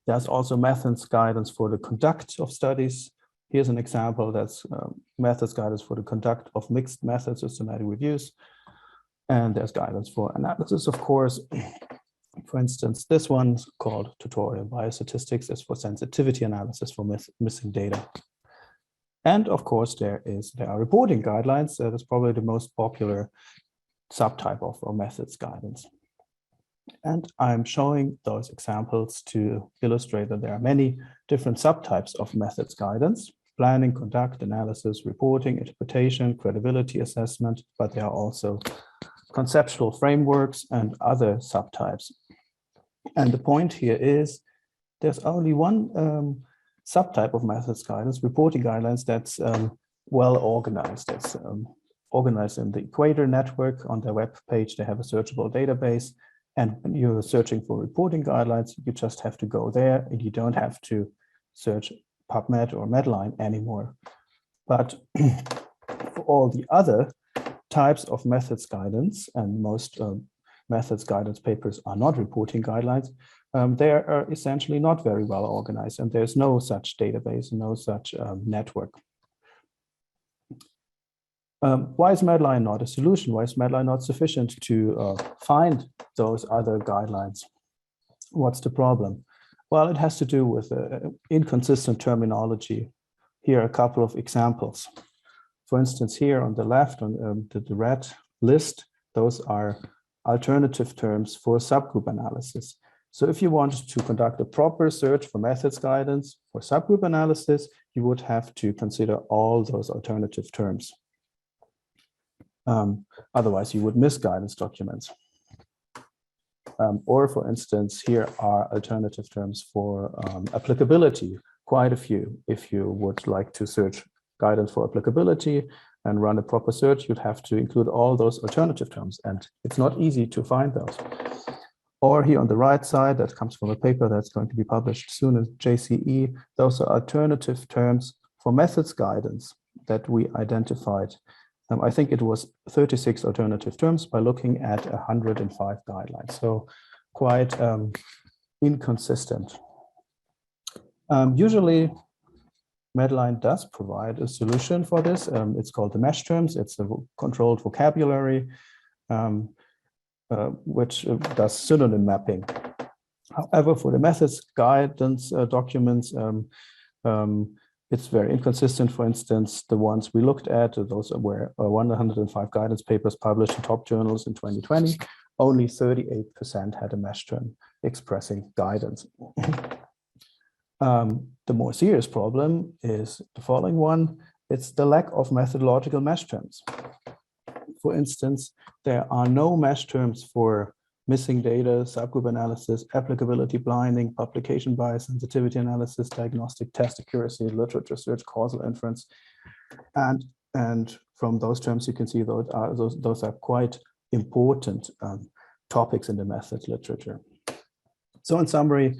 Speaker 5: There's also methods guidance for the conduct of studies. Here's an example that's methods guidance for the conduct of mixed method systematic reviews. And there's guidance for analysis, of course. For instance, this one's called tutorial biostatistics is for sensitivity analysis for missing data. And of course, there are reporting guidelines. That's probably the most popular subtype of methods guidance. And I'm showing those examples to illustrate that there are many different subtypes of methods guidance: planning, conduct, analysis, reporting, interpretation, credibility assessment, but there are also conceptual frameworks and other subtypes. And the point here is there's only one subtype of methods guidance, reporting guidelines, that's well organized. It's organized in the Equator network. On their web page, they have a searchable database. And when you're searching for reporting guidelines, you just have to go there and you don't have to search PubMed or Medline anymore. But for all the other types of methods guidance, and most methods guidance papers are not reporting guidelines, they are essentially not very well organized, and there's no such database, no such network. Why is Medline not a solution? Why is Medline not sufficient to find those other guidelines? What's the problem? Well, it has to do with inconsistent terminology. Here are a couple of examples. For instance, here on the left, on the red list, those are alternative terms for subgroup analysis. So if you want to conduct a proper search for methods guidance for subgroup analysis, you would have to consider all those alternative terms. Otherwise, you would miss guidance documents. Or for instance, here are alternative terms for applicability, quite a few. If you would like to search guidance for applicability and run a proper search, you'd have to include all those alternative terms, and it's not easy to find those. Or here on the right side, that comes from a paper that's going to be published soon in JCE, those are alternative terms for methods guidance that we identified. I think it was 36 alternative terms by looking at 105 guidelines. So quite inconsistent. Usually Medline does provide a solution for this. It's called the mesh terms. It's a controlled vocabulary, which does synonym mapping. However, for the methods guidance documents, it's very inconsistent. For instance, the ones we looked at, those were 105 guidance papers published in top journals in 2020. Only 38% had a mesh term expressing guidance. The more serious problem is the following one. It's the lack of methodological mesh terms. For instance, there are no mesh terms for missing data, subgroup analysis, applicability blinding, publication bias, sensitivity analysis, diagnostic test accuracy, literature search, causal inference. And from those terms, you can see those are quite important topics in the methods literature. So in summary,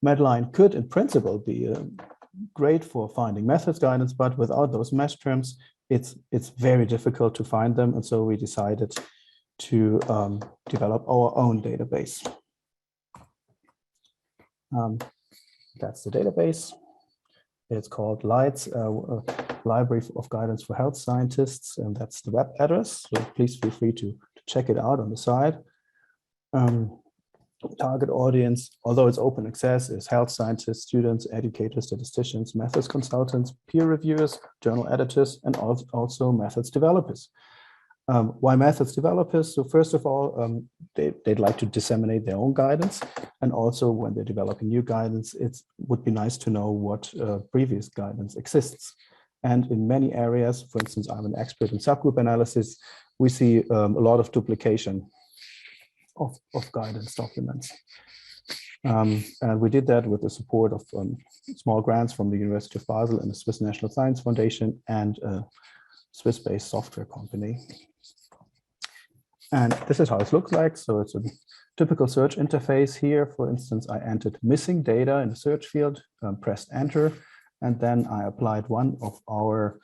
Speaker 5: Medline could in principle be great for finding methods guidance, but without those mesh terms, it's very difficult to find them. And so we decided to develop our own database. That's the database. It's called LIGHTS, Library of Guidance for Health Scientists, and that's the web address. So please feel free to check it out on the side. Target audience, although it's open access, is health scientists, students, educators, statisticians, methods consultants, peer reviewers, journal editors, and also methods developers. Why methods developers? So first of all, they'd like to disseminate their own guidance. And also when they're developing new guidance, it would be nice to know what previous guidance exists. And in many areas, for instance, I'm an expert in subgroup analysis, we see a lot of duplication of guidance documents. And we did that with the support of small grants from the University of Basel and the Swiss National Science Foundation and a Swiss-based software company. And this is how it looks like. So it's a typical search interface here. For instance, I entered missing data in the search field, pressed enter, and then I applied one of our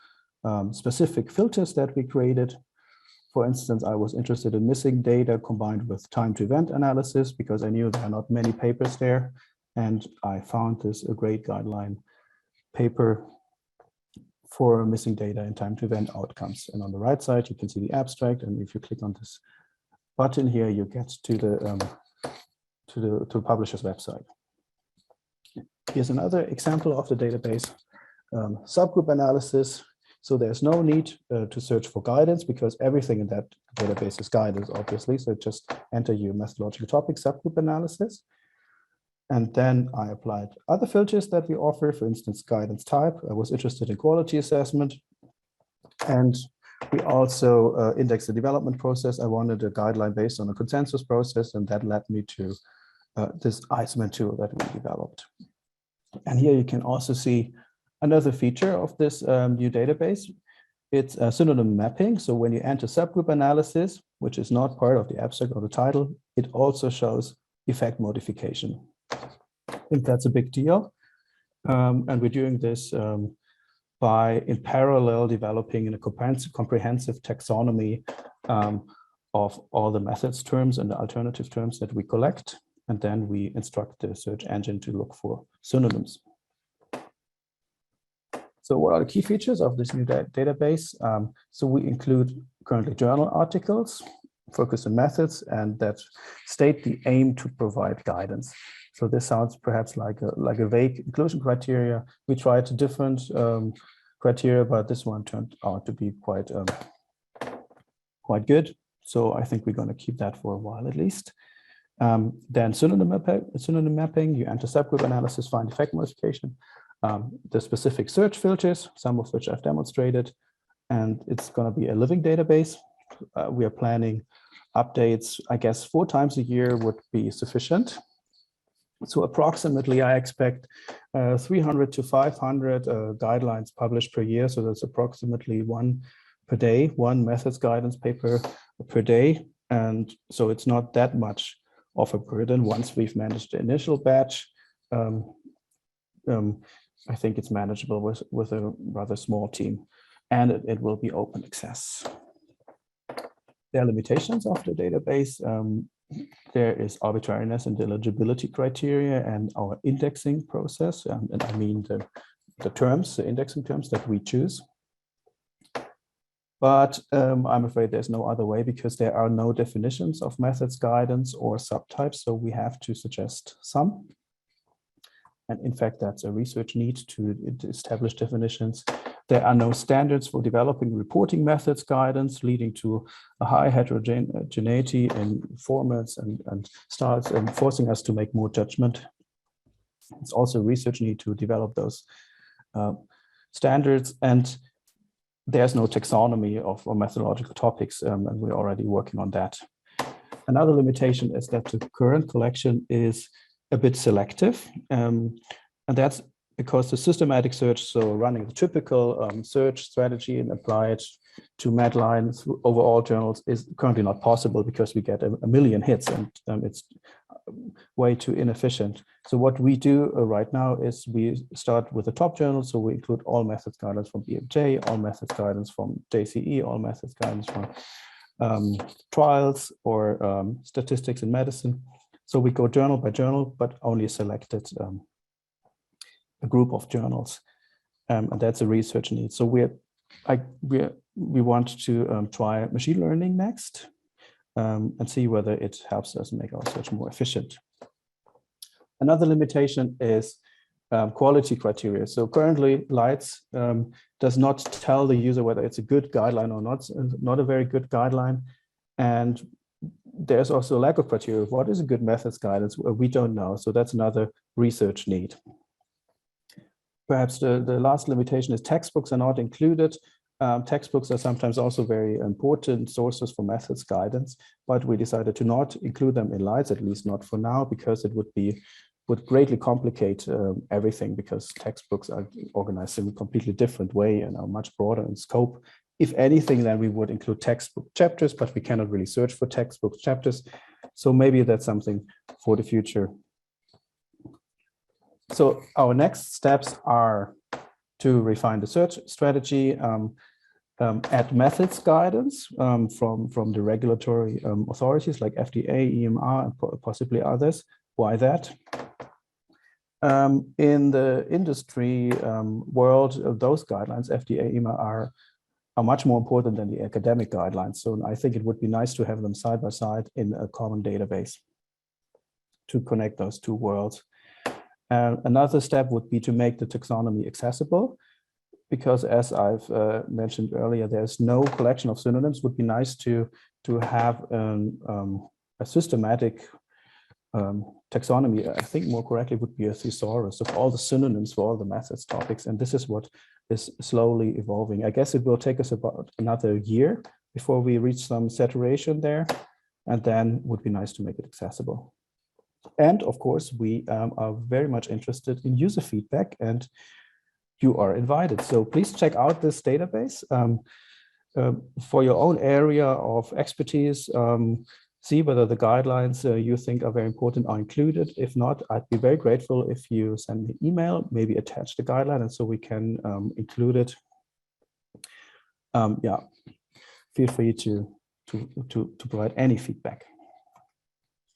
Speaker 5: specific filters that we created. For instance, I was interested in missing data combined with time to event analysis because I knew there are not many papers there. And I found this a great guideline paper for missing data in time to event outcomes. And on the right side, you can see the abstract. And if you click on this button here, you get to the publisher's website. Here's another example of the database, subgroup analysis. So there's no need to search for guidance because everything in that database is guidance, obviously. So just enter your methodological topic, subgroup analysis. And then I applied other filters that we offer, for instance, guidance type. I was interested in quality assessment. And we also indexed the development process. I wanted a guideline based on a consensus process, and that led me to this Iceman tool that we developed. And here you can also see another feature of this new database. It's synonym mapping. So when you enter subgroup analysis, which is not part of the abstract or the title, it also shows effect modification. I think that's a big deal. And we're doing this by, in parallel, developing a comprehensive taxonomy of all the methods terms and the alternative terms that we collect. And then we instruct the search engine to look for synonyms. So what are the key features of this new database? So we include currently journal articles, focus on methods, and that state the aim to provide guidance. So this sounds perhaps like a vague inclusion criteria. We tried different criteria, but this one turned out to be quite good. So I think we're going to keep that for a while at least. Then synonym mapping, you enter subgroup analysis, find effect modification. The specific search filters, some of which I've demonstrated, and it's going to be a living database. We are planning updates, I guess 4 times a year would be sufficient. So approximately, I expect 300 to 500 guidelines published per year. So that's approximately 1 per day, 1 methods guidance paper per day. And so it's not that much of a burden once we've managed the initial batch. I think it's manageable with a rather small team, and it will be open access. There are limitations of the database. There is arbitrariness and eligibility criteria and our indexing process. And I mean terms, the indexing terms that we choose. But I'm afraid there's no other way because there are no definitions of methods guidance or subtypes. So we have to suggest some. And in fact, that's a research need to establish definitions. There are no standards for developing reporting methods guidance, leading to a high heterogeneity in formats and styles and forcing us to make more judgment. It's also a research need to develop those standards, and there's no taxonomy of methodological topics, and we're already working on that. Another limitation is that the current collection is a bit selective, and that's because the systematic search, so running the typical search strategy and apply it to Medline over all journals, is currently not possible because we get a million hits, and it's way too inefficient. So what we do right now is we start with the top journals. So we include all methods guidance from BMJ, all methods guidance from JCE, all methods guidance from trials or statistics in medicine. So we go journal by journal, but only selected a group of journals, and that's a research need. So we want to try machine learning next and see whether it helps us make our search more efficient. Another limitation is quality criteria. So currently, Lights does not tell the user whether it's a good guideline or not a very good guideline, and there's also a lack of criteria. What is a good methods guidance? We don't know. So that's another research need. Perhaps the last limitation is textbooks are not included. Textbooks are sometimes also very important sources for methods guidance, but we decided to not include them in Lights, at least not for now, because it would greatly complicate everything, because textbooks are organized in a completely different way and are much broader in scope. If anything, then we would include textbook chapters, but we cannot really search for textbook chapters. So maybe that's something for the future. So our next steps are to refine the search strategy, add methods guidance from the regulatory authorities like FDA, EMR, and possibly others. Why that? In the industry world, those guidelines, FDA, EMR, are much more important than the academic guidelines. So I think it would be nice to have them side by side in a common database to connect those two worlds. Another step would be to make the taxonomy accessible, because as I've mentioned earlier, there's no collection of synonyms. Would be nice to have a systematic taxonomy. I think more correctly would be a thesaurus of all the synonyms for all the methods topics. And this is what is slowly evolving. I guess it will take us about another year before we reach some saturation there, and then would be nice to make it accessible. And of course, we are very much interested in user feedback, and you are invited. So please check out this database for your own area of expertise. See whether the guidelines you think are very important are included. If not, I'd be very grateful if you send me an email, maybe attach the guideline, and so we can include it. Yeah, feel free to provide any feedback.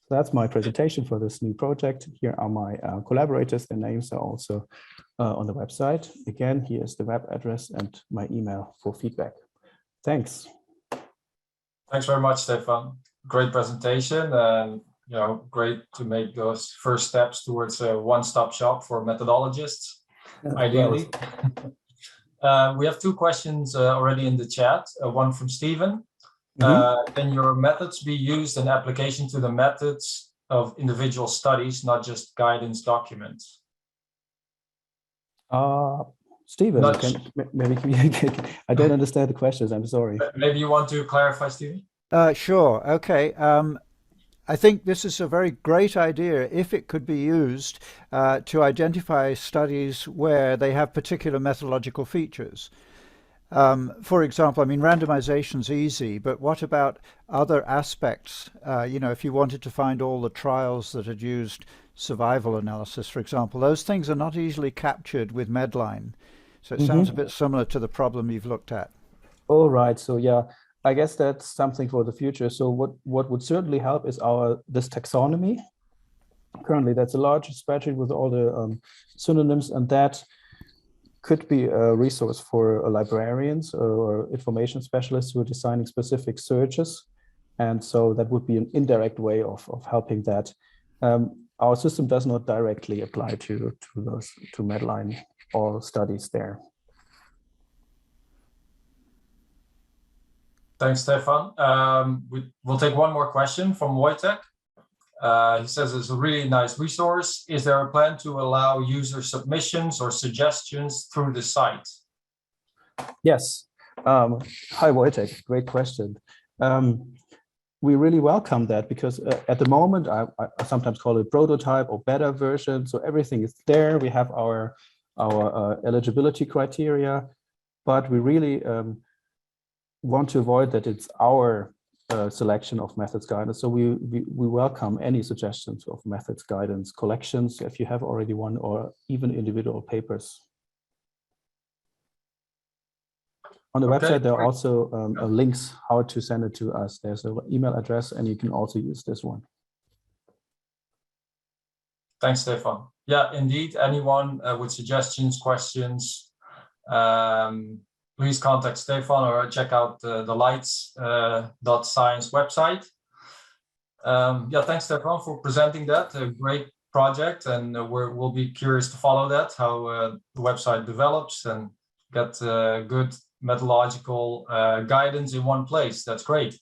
Speaker 5: So that's my presentation for this new project. Here are my collaborators. Their names are also on the website. Again, here's the web address and my email for feedback. Thanks.
Speaker 1: Thanks very much, Stefan. Great presentation, and great to make those first steps towards a one-stop shop for methodologists, ideally. We have two questions already in the chat. One from Stephen. Can your methods be used in application to the methods of individual studies, not just guidance documents?
Speaker 5: Stephen, I don't understand the questions. I'm sorry.
Speaker 1: Maybe you want to clarify, Stephen?
Speaker 4: Sure. Okay. I think this is a very great idea if it could be used to identify studies where they have particular methodological features. For example, I mean, randomization's easy, but what about other aspects? If you wanted to find all the trials that had used survival analysis, for example, those things are not easily captured with Medline. So it sounds a bit similar to the problem you've looked at.
Speaker 5: All right. So yeah, I guess that's something for the future. So what would certainly help is this taxonomy. Currently, that's a large spreadsheet with all the synonyms, and that could be a resource for librarians or information specialists who are designing specific searches. And so that would be an indirect way of helping that. Our system does not directly apply to Medline or studies there.
Speaker 1: Thanks, Stefan. We'll take one more question from Wojtek. He says it's a really nice resource. Is there a plan to allow user submissions or suggestions through the site?
Speaker 5: Yes. Hi, Wojtek. Great question. We really welcome that because at the moment, I sometimes call it prototype or beta version. So everything is there. We have our eligibility criteria, but we really want to avoid that it's our selection of methods guidance. So we welcome any suggestions of methods guidance collections if you have already one, or even individual papers. On the website, there are also links how to send it to us. There's an email address, and you can also use this one.
Speaker 1: Thanks, Stefan. Yeah, indeed. Anyone with suggestions, questions, please contact Stefan or check out the lights.science website. Yeah, thanks, Stefan, for presenting that. A great project, and we'll be curious to follow that, how the website develops and get good methodological guidance in one place. That's great.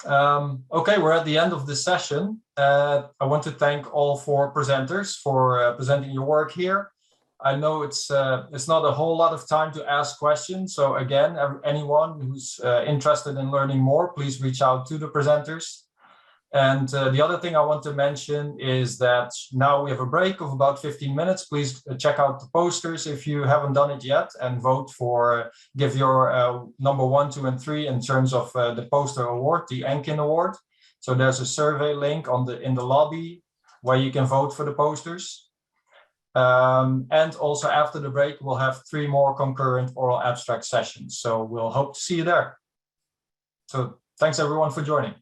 Speaker 1: Okay, we're at the end of this session. I want to thank all 4 presenters for presenting your work here. I know it's not a whole lot of time to ask questions. So again, anyone who's interested in learning more, please reach out to the presenters. And the other thing I want to mention is that now we have a break of about 15 minutes. Please check out the posters if you haven't done it yet, and vote for, give your number 1, 2, and 3 in terms of the poster award, the Enkin Award. So there's a survey link in the lobby where you can vote for the posters. And also after the break, we'll have 3 more concurrent oral abstract sessions. So we'll hope to see you there. So thanks everyone for joining.